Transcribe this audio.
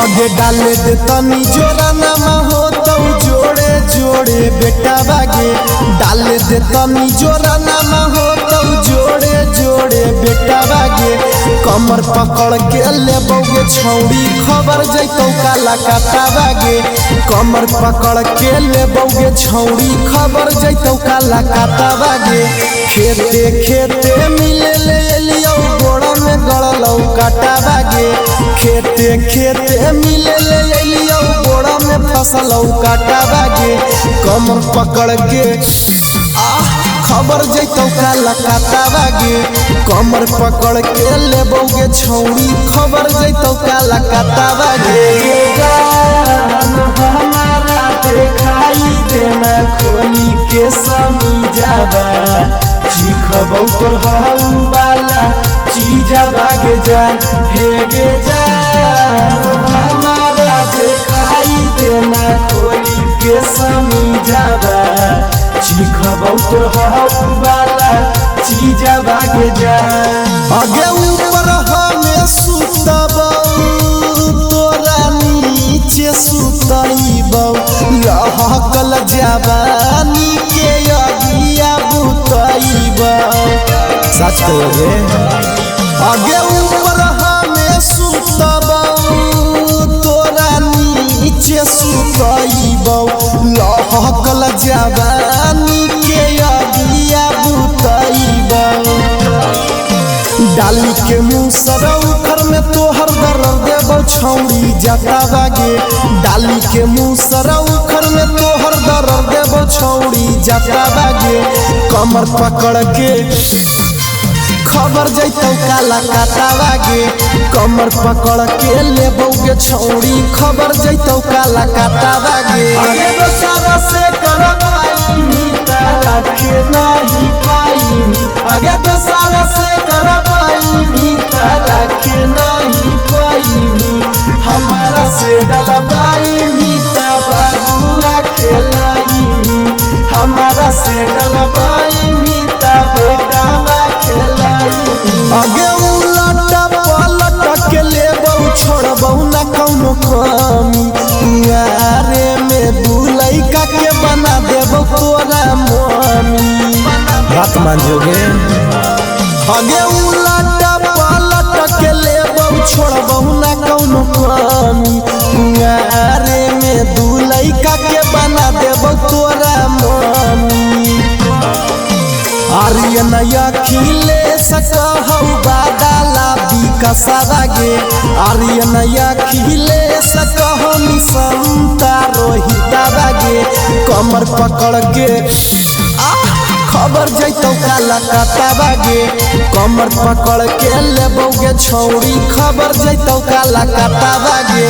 आगे डाले दे तनी जोरा नमा हो तो जोड़े जोड़े बेटा बागे डाले दे तनी जोरा नमा हो तो जोड़े जोड़े बेटा बागे कमर पकड़ के लेबोगे छौड़ी खबर जैतो काला काटा बागे कमर पकड़ के लेबोगे छौड़ी खबर जैतो काला काटा बागे खेते खेते मिले ले लियो गोड़ा में गड़लौ काटा बागे खेते खेते मिले ले लियो गोड़ा में फसलौ काटा बागे कमर पकड़ के खबर जैतो काला काटा बागे कमर पकड़ के लेबोगे छौड़ी खबर जैतो काला काटा बागे हमारा देखाई देना खोली के समझावा सीखबौ तोर हऊ वाला चीज बागे जा हेगे जा हमारा देखाई देना खोली के समझावा सीखबौ तोर हऊ वाला चीज बागे जा आगे ऊपर हमें सुतबौ तोरा नीचे सुतइबौ लहकल जवानी के अगिया बुतइबौ सच कहोगे आगे ऊपर हमें सुतबौ तोरा नीचे सुतइबौ लहकल जवानी के अगिया बुतइबौ डाली के मुँह सरौखर में तोहर दर्द देबौ छौड़ी जाता बागे डाली के मुँह सरौखर में तोहर दर्द देबौ छौड़ी जाता बागे कमर पकड़ के खबर जैतो काला काटा बागे कमर पकड़ के लेबोगे छौड़ी खबर जैतो काला काटा बागे आगे दोसरा से करबाई तारा के नहीं पाई आगे दोसरा से करबाई तारा के नहीं पाई हमारा से डलबाई तबुआ खेलाई हमारा से डलबाई तबुआ खेलाई आगे उलटा पलट के लेबौ छोड़बौ ना कौनो कमी यारे में दुलैका के बना देबौ तोरा मम्मी बात मान जोगे आगे उलटा पलट के लेबौ छोड़बौ ना कौनो कमी यारे में दुलैका के बना देबौ तोरा मम्मी आर्यन अखिलेश कहौ बादला विकासा बागे आर्यन अखिलेश कहौ निसंता रोहिता बागे कमर पकड़ के खबर जैतो काला काटा बागे कमर पकड़ के लेबोगे छौड़ी खबर जैतो काला काटा बागे।